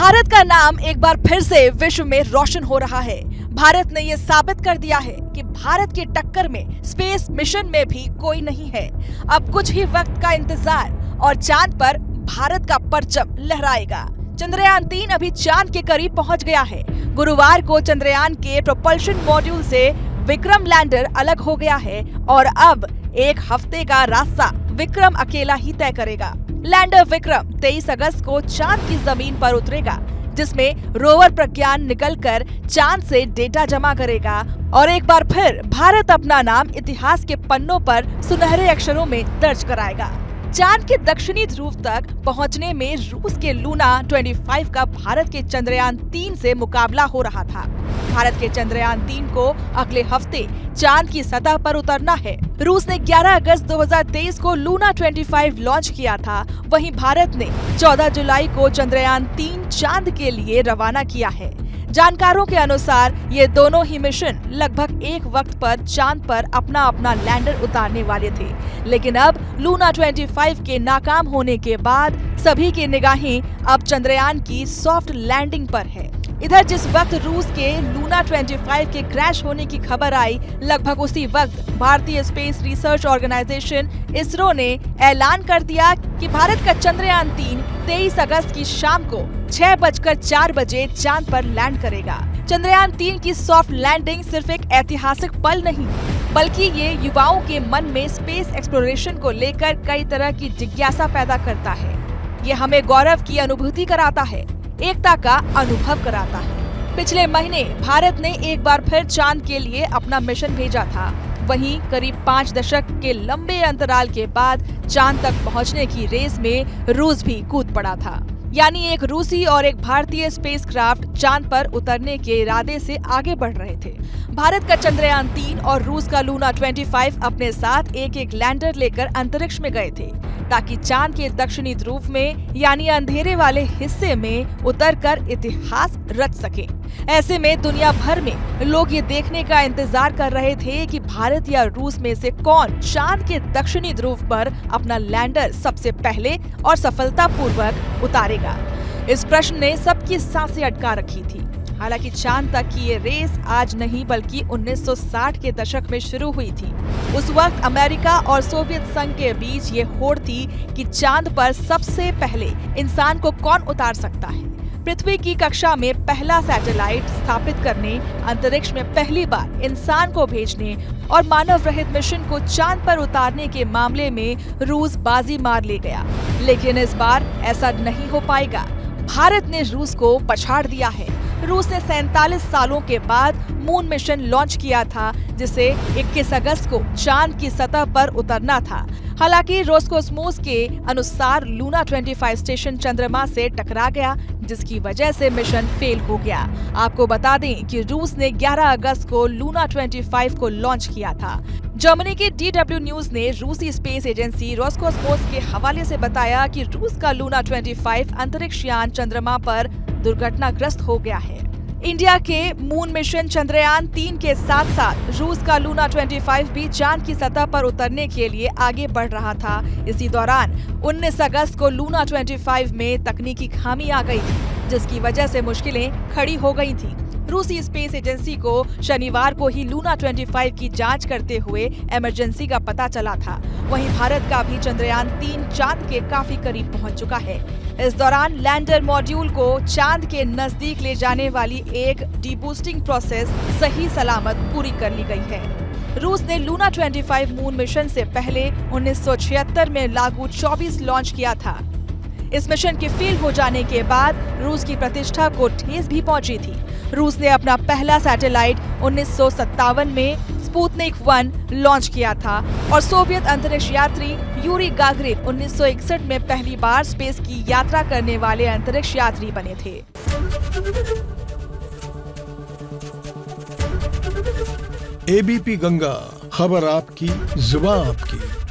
भारत का नाम एक बार फिर से विश्व में रोशन हो रहा है। भारत ने ये साबित कर दिया है कि भारत की टक्कर में स्पेस मिशन में भी कोई नहीं है। अब कुछ ही वक्त का इंतजार और चांद पर भारत का परचम लहराएगा। चंद्रयान 3 अभी चांद के करीब पहुंच गया है। गुरुवार को चंद्रयान के प्रोपल्शन मॉड्यूल से विक्रम लैंडर अलग हो गया है और अब एक हफ्ते का रास्ता विक्रम अकेला ही तय करेगा। लैंडर विक्रम 23 अगस्त को चांद की जमीन पर उतरेगा, जिसमें रोवर प्रज्ञान निकलकर चांद से डेटा जमा करेगा और एक बार फिर भारत अपना नाम इतिहास के पन्नों पर सुनहरे अक्षरों में दर्ज कराएगा। चांद के दक्षिणी ध्रुव तक पहुंचने में रूस के लूना 25 का भारत के चंद्रयान 3 से मुकाबला हो रहा था। भारत के चंद्रयान 3 को अगले हफ्ते चांद की सतह पर उतरना है। रूस ने 11 अगस्त 2023 को लूना 25 लॉन्च किया था, वहीं भारत ने 14 जुलाई को चंद्रयान 3 चांद के लिए रवाना किया है। जानकारों के अनुसार ये दोनों ही मिशन लगभग एक वक्त पर चांद पर अपना अपना लैंडर उतारने वाले थे, लेकिन अब लूना 25 के नाकाम होने के बाद सभी की निगाहें अब चंद्रयान की सॉफ्ट लैंडिंग पर है। इधर जिस वक्त रूस के लूना 25 के क्रैश होने की खबर आई, लगभग उसी वक्त भारतीय स्पेस रिसर्च ऑर्गेनाइजेशन इसरो ने ऐलान कर दिया कि भारत का चंद्रयान 3 23 अगस्त की शाम को 6:04 बजे चांद पर लैंड करेगा। चंद्रयान 3 की सॉफ्ट लैंडिंग सिर्फ एक ऐतिहासिक पल नहीं, बल्कि ये युवाओं के मन में स्पेस एक्सप्लोरेशन को लेकर कई तरह की जिज्ञासा पैदा करता है। ये हमें गौरव की अनुभूति कराता है, एकता का अनुभव कराता है। पिछले महीने भारत ने एक बार फिर चांद के लिए अपना मिशन भेजा था। वहीं करीब 5 दशक के लंबे अंतराल के बाद चांद तक पहुंचने की रेस में रूस भी कूद पड़ा था। यानी एक रूसी और एक भारतीय स्पेसक्राफ्ट चांद पर उतरने के इरादे से आगे बढ़ रहे थे। भारत का चंद्रयान 3 और रूस का लूना 25 अपने साथ एक एक लैंडर लेकर अंतरिक्ष में गए थे, ताकि चांद के दक्षिणी ध्रुव में यानी अंधेरे वाले हिस्से में उतरकर इतिहास रच सके। ऐसे में दुनिया भर में लोग ये देखने का इंतजार कर रहे थे कि भारत या रूस में से कौन चांद के दक्षिणी ध्रुव पर अपना लैंडर सबसे पहले और सफलतापूर्वक उतारेगा। इस प्रश्न ने सबकी सांसें अटका रखी थी। हालांकि चांद तक की ये रेस आज नहीं बल्कि 1960 के दशक में शुरू हुई थी। उस वक्त अमेरिका और सोवियत संघ के बीच ये होड़ थी कि चांद पर सबसे पहले इंसान को कौन उतार सकता है। पृथ्वी की कक्षा में पहला सैटेलाइट स्थापित करने, अंतरिक्ष में पहली बार इंसान को भेजने और मानव रहित मिशन को चांद पर उतारने के मामले में रूस बाजी मार ले गया। लेकिन इस बार ऐसा नहीं हो पाएगा। भारत ने रूस को पछाड़ दिया है। रूस ने 47 सालों के बाद मून मिशन लॉन्च किया था, जिसे 21 अगस्त को चांद की सतह पर उतरना था। हालांकि रोस्कोसमोस के अनुसार लूना 25 स्टेशन चंद्रमा से टकरा गया, जिसकी वजह से मिशन फेल हो गया। आपको बता दें कि रूस ने 11 अगस्त को लूना 25 को लॉन्च किया था। जर्मनी के DW न्यूज ने रूसी स्पेस एजेंसी रोस्कोसमोस के हवाले से बताया कि रूस का लूना 25 अंतरिक्ष यान चंद्रमा पर दुर्घटनाग्रस्त हो गया है। इंडिया के मून मिशन चंद्रयान 3 के साथ साथ रूस का लूना 25 भी चांद की सतह पर उतरने के लिए आगे बढ़ रहा था। इसी दौरान 19 अगस्त को लूना 25 में तकनीकी खामी आ गई थी, जिसकी वजह से मुश्किलें खड़ी हो गई थी। रूसी स्पेस एजेंसी को शनिवार को ही लूना 25 की जांच करते हुए इमरजेंसी का पता चला था। वहीं भारत का भी चंद्रयान 3 चांद के काफी करीब पहुंच चुका है। इस दौरान लैंडर मॉड्यूल को चांद के नजदीक ले जाने वाली एक डीबूस्टिंग प्रोसेस सही सलामत पूरी कर ली गई है। रूस ने लूना 25 मून मिशन से पहले 1976 में लागू 24 लॉन्च किया था। इस मिशन के फेल हो जाने के बाद रूस की प्रतिष्ठा को ठेस भी पहुंची थी। रूस ने अपना पहला सैटेलाइट 1957 में स्पुतनिक 1 लॉन्च किया था और सोवियत अंतरिक्ष यात्री यूरी गागरिन 1961 में पहली बार स्पेस की यात्रा करने वाले अंतरिक्ष यात्री बने थे। ABP गंगा, खबर आपकी, जुबान आपकी।